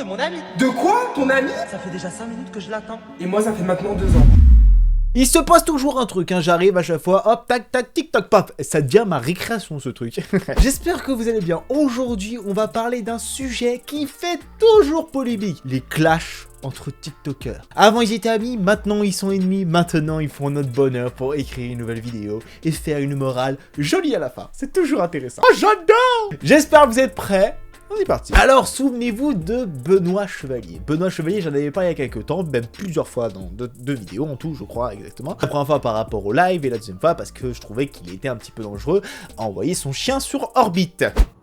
de mon ami. De quoi? Ton ami? Ça fait déjà 5 minutes que je l'attends. Et moi ça fait maintenant 2 ans. Il se passe toujours un truc, hein, j'arrive à chaque fois, hop, tac, tac, tic, tac, paf, ça devient ma récréation ce truc. J'espère que vous allez bien. Aujourd'hui, on va parler d'un sujet qui fait toujours polémique, les clashs entre TikTokers. Avant ils étaient amis, maintenant ils sont ennemis, maintenant ils font notre bonheur pour écrire une nouvelle vidéo et faire une morale jolie à la fin. C'est toujours intéressant. Oh, j'adore! J'espère que vous êtes prêts. On est parti. Alors, souvenez-vous de Benoît Chevalier. Benoît Chevalier, j'en avais parlé il y a quelques temps, même plusieurs fois dans deux vidéos en tout, je crois, exactement. La première fois par rapport au live et la deuxième fois parce que je trouvais qu'il était un petit peu dangereux à envoyer son chien sur orbite.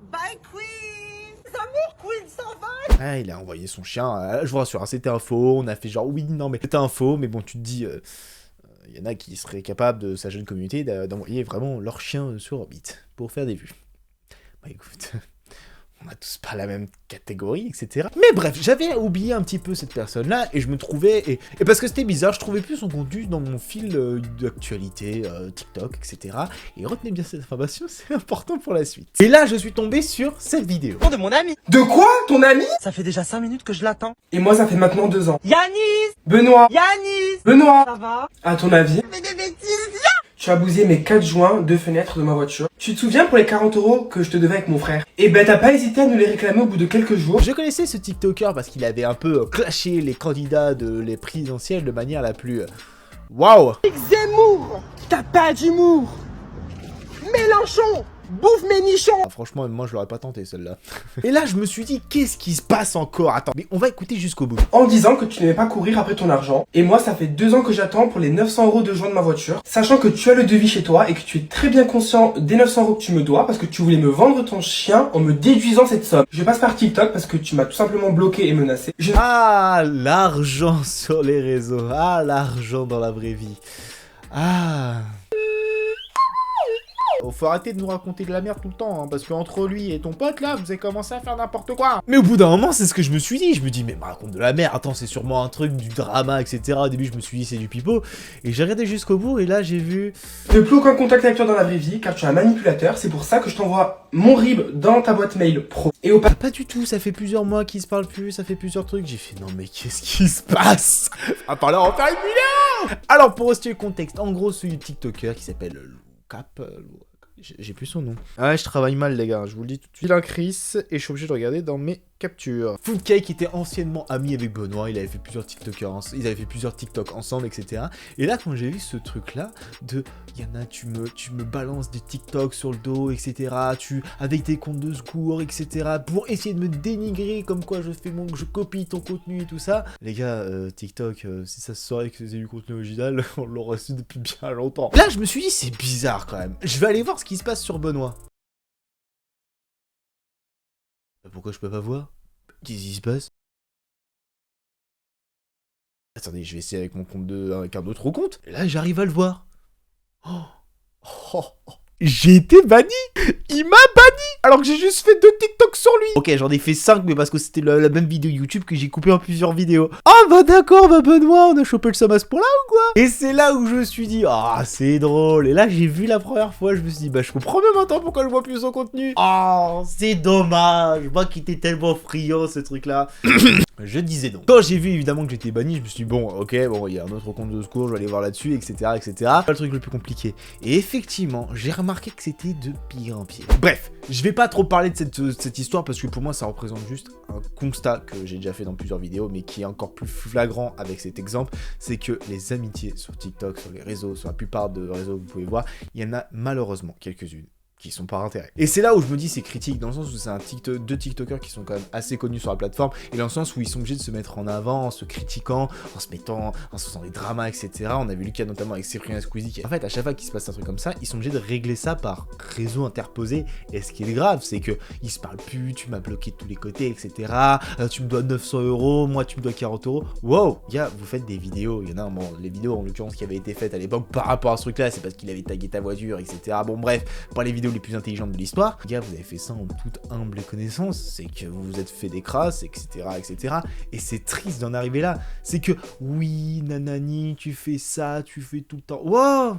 Bye Queen. Amour Queen s'en va. Ah, il a envoyé son chien, je vous rassure, hein, c'était un faux, on a fait genre oui, non, mais c'était un faux, mais bon, tu te dis, y en a qui seraient capables de sa jeune communauté d'envoyer vraiment leur chien sur orbite pour faire des vues. Bah écoute... On a tous pas la même catégorie, etc. Mais bref, j'avais oublié un petit peu cette personne-là, et je me trouvais... Et parce que c'était bizarre, je trouvais plus son contenu dans mon fil d'actualité, TikTok, etc. Et retenez bien cette information, c'est important pour la suite. Et là, je suis tombé sur cette vidéo. De mon ami. De quoi? Ton ami? Ça fait déjà 5 minutes que je l'attends. Et moi ça fait maintenant 2 ans. Yanis. Benoît! Yanis. Benoît! Ça va? À ton avis, Fais des bêtises. tu as bousillé mes 4 joints de fenêtre de ma voiture. Tu te souviens pour les 40 € que je te devais avec mon frère? Et ben t'as pas hésité à nous les réclamer au bout de quelques jours. Je connaissais ce TikToker parce qu'il avait un peu clashé les candidats de les présidentielles de manière la plus... Waouh! Zemmour. T'as pas d'humour. Mélenchon. Bouffe mes nichons. Ah, franchement, moi je l'aurais pas tenté celle-là. Et là, je me suis dit, qu'est-ce qui se passe encore? Attends, mais on va écouter jusqu'au bout. En disant que tu n'aimais pas courir après ton argent. Et moi ça fait 2 ans que j'attends pour les 900 € de joints de ma voiture. Sachant que tu as le devis chez toi et que tu es très bien conscient des 900 € que tu me dois parce que tu voulais me vendre ton chien en me déduisant cette somme. Je passe par TikTok parce que tu m'as tout simplement bloqué et menacé. Ah, l'argent sur les réseaux. Ah, l'argent dans la vraie vie. Ah... Faut arrêter de nous raconter de la merde tout le temps, hein, parce qu'entre lui et ton pote là, vous avez commencé à faire n'importe quoi. Mais au bout d'un moment, c'est ce que je me suis dit. Je me dis, mais me raconte de la merde, attends, c'est sûrement un truc, du drama, etc. Au début, je me suis dit, c'est du pipeau. Et j'ai regardé jusqu'au bout, et là, j'ai vu... Je n'ai plus aucun contact avec toi dans la vraie vie car tu es un manipulateur. C'est pour ça que je t'envoie mon RIB dans ta boîte mail pro. Et au Pas du tout, ça fait plusieurs mois qu'ils se parlent plus, ça fait plusieurs trucs. J'ai fait, non mais qu'est-ce qui se passe? À part là, on va faire une vidéo. Alors, pour restituer le contexte, en gros, ce TikToker qui s'appelle Lucap... J'ai plus son nom. Ah, je travaille mal, les gars, je vous le dis tout de suite. Vilain Chris, et je suis obligé de regarder dans mes captures. Foodcake était anciennement ami avec Benoît, il avait fait plusieurs TikTokers, ils avaient fait plusieurs TikTok ensemble, etc. Et là, quand j'ai vu ce truc-là, de Yana, tu me balances des TikTok sur le dos, etc. Avec tes comptes de secours, etc. Pour essayer de me dénigrer, comme quoi je copie ton contenu et tout ça. Les gars, TikTok, si ça se saurait que c'est du contenu original, on l'aurait su depuis bien longtemps. Là, je me suis dit, c'est bizarre quand même. Je vais aller voir ce qui se passe sur Benoît. Pourquoi je peux pas voir? Qu'est-ce qui se passe? Attendez, je vais essayer avec mon compte avec un autre compte. Et là, j'arrive à le voir. Oh. Oh. Oh. J'ai été banni. Il m'a banni alors que j'ai juste fait 2 TikTok sur lui. Ok, j'en ai fait 5, mais parce que c'était la même vidéo YouTube que j'ai coupé en plusieurs vidéos. Ah bah d'accord, bah Benoît, on a chopé le seum à ce point-là ou quoi? Et c'est là où je me suis dit, ah c'est drôle. Et là, j'ai vu la première fois, je me suis dit, bah je comprends même maintenant pourquoi je vois plus son contenu. Oh, c'est dommage. Moi qui étais tellement friand, ce truc-là. Je disais donc. Quand j'ai vu évidemment que j'étais banni, je me suis dit, bon, ok, bon, il y a un autre compte de secours, je vais aller voir là-dessus, etc., etc. Pas le truc le plus compliqué. Et effectivement, j'ai remarqué que c'était de pire en pire. Bref, je vais pas trop parler de cette histoire parce que pour moi, ça représente juste un constat que j'ai déjà fait dans plusieurs vidéos, mais qui est encore plus flagrant avec cet exemple, c'est que les amitiés sur TikTok, sur les réseaux, sur la plupart de réseaux que vous pouvez voir, il y en a malheureusement quelques-unes qui sont par intérêt. Et c'est là où je me dis c'est critique, dans le sens où c'est deux TikTokers qui sont quand même assez connus sur la plateforme, et dans le sens où ils sont obligés de se mettre en avant, en se critiquant, en se mettant, en se faisant des dramas, etc. On a vu le cas notamment avec Cyprien et Squeezie. En fait, à chaque fois qu'il se passe un truc comme ça, ils sont obligés de régler ça par réseau interposé, et ce qui est grave, c'est que ils se parlent plus, tu m'as bloqué de tous les côtés, etc. Tu me dois 900 €, moi tu me dois 40 €. Wow, gars, vous faites des vidéos, il y en a, bon, les vidéos en l'occurrence qui avaient été faites à l'époque par rapport à ce truc-là, c'est parce qu'il avait tagué ta voiture, etc. Bon bref, pas les vidéos les plus intelligentes de l'histoire. Les gars, vous avez fait ça en toute humble connaissance, c'est que vous vous êtes fait des crasses, etc., etc. Et c'est triste d'en arriver là. C'est que, oui, nanani, tu fais ça, tu fais tout le temps. Wow,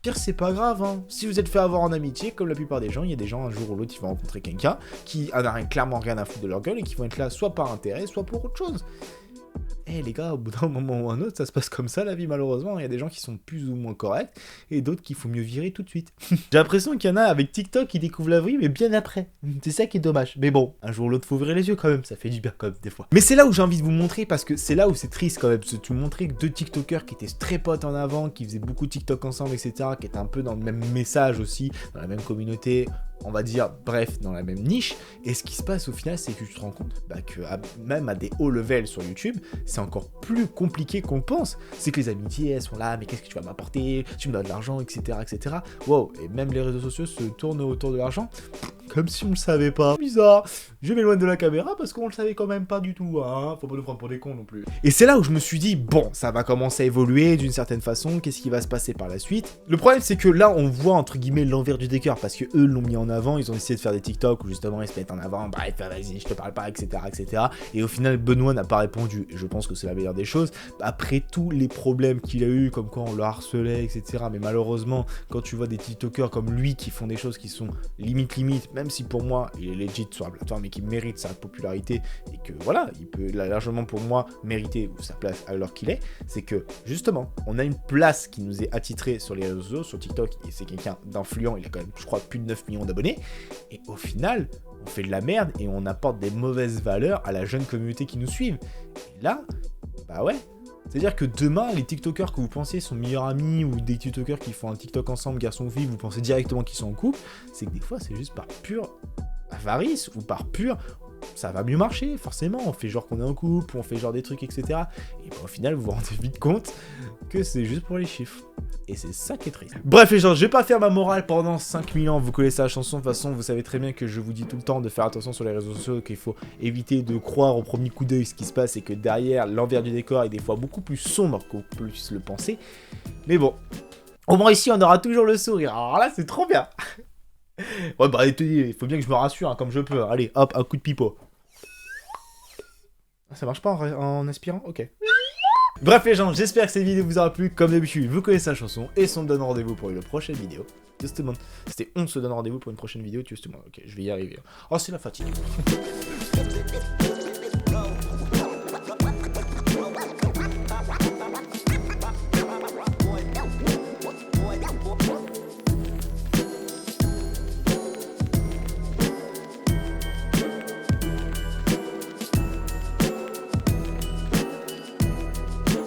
Pire, c'est pas grave, hein. Si vous êtes fait avoir en amitié, comme la plupart des gens, il y a des gens, un jour ou l'autre, ils vont rencontrer quelqu'un qui en a clairement rien à foutre de leur gueule et qui vont être là soit par intérêt, soit pour autre chose. Eh les gars, au bout d'un moment ou un autre, ça se passe comme ça la vie malheureusement. Il y a des gens qui sont plus ou moins corrects et d'autres qu'il faut mieux virer tout de suite. J'ai l'impression qu'il y en a avec TikTok qui découvrent la vie mais bien après. C'est ça qui est dommage. Mais bon, un jour ou l'autre faut ouvrir les yeux quand même, ça fait du bien quand même des fois. Mais c'est là où j'ai envie de vous montrer parce que c'est là où c'est triste quand même. Parce que tu me montrais que deux TikTokers qui étaient très potes en avant, qui faisaient beaucoup de TikTok ensemble, etc. Qui étaient un peu dans le même message aussi, dans la même communauté. On va dire, bref, dans la même niche. Et ce qui se passe au final, c'est que tu te rends compte que même à des hauts levels sur YouTube, c'est encore plus compliqué qu'on le pense. C'est que les amitiés, elles sont là, mais qu'est-ce que tu vas m'apporter? Tu me donnes de l'argent, etc., etc. Wow, et même les réseaux sociaux se tournent autour de l'argent, comme si on le savait pas. Bizarre. Je m'éloigne de la caméra parce qu'on le savait quand même pas du tout, hein. Faut pas nous prendre pour des cons non plus. Et c'est là où je me suis dit, bon, ça va commencer à évoluer d'une certaine façon. Qu'est-ce qui va se passer par la suite? Le problème, c'est que là, on voit entre guillemets l'envers du décor parce que eux l'ont mis en avant. Ils ont essayé de faire des TikTok où justement ils se mettent en avant. Bref, vas-y, je te parle pas, etc., etc. Et au final, Benoît n'a pas répondu. Et je pense que c'est la meilleure des choses. Après tous les problèmes qu'il a eu, comme quoi on le harcelait, etc. Mais malheureusement, quand tu vois des TikTokers comme lui qui font des choses qui sont limite, même si pour moi il est legit sur la plateforme mais qui mérite sa popularité et que voilà, il peut largement pour moi mériter sa place alors qu'il est, c'est que justement, on a une place qui nous est attitrée sur les réseaux sociaux, sur TikTok, et c'est quelqu'un d'influent, il a quand même, je crois, plus de 9 millions d'abonnés, et au final, on fait de la merde et on apporte des mauvaises valeurs à la jeune communauté qui nous suit. Et là, bah ouais. C'est-à-dire que demain, les TikTokers que vous pensez sont meilleurs amis ou des TikTokers qui font un TikTok ensemble, garçon ou fille, vous pensez directement qu'ils sont en couple, c'est que des fois, c'est juste par pure avarice ou par pure ça va mieux marcher, forcément, on fait genre qu'on est en couple, on fait genre des trucs, etc. Et bah, au final, vous vous rendez vite compte que c'est juste pour les chiffres. Et c'est ça qui est triste. Bref les gens, je vais pas faire ma morale pendant 5000 ans, vous connaissez la chanson, de toute façon, vous savez très bien que je vous dis tout le temps de faire attention sur les réseaux sociaux, qu'il faut éviter de croire au premier coup d'œil ce qui se passe et que derrière, l'envers du décor est des fois beaucoup plus sombre qu'on peut le penser. Mais bon, au moins ici, on aura toujours le sourire, alors là, c'est trop bien. Ouais bah il faut bien que je me rassure hein, comme je peux. Allez hop, un coup de pipeau. Ça marche pas en aspirant? Ok. Bref les gens, j'espère que cette vidéo vous aura plu. Comme d'habitude, vous connaissez la chanson. Et on me donne rendez-vous pour une prochaine vidéo. Justement, c'était on se donne rendez-vous pour une prochaine vidéo. Justement, ok, je vais y arriver. Oh c'est la fatigue.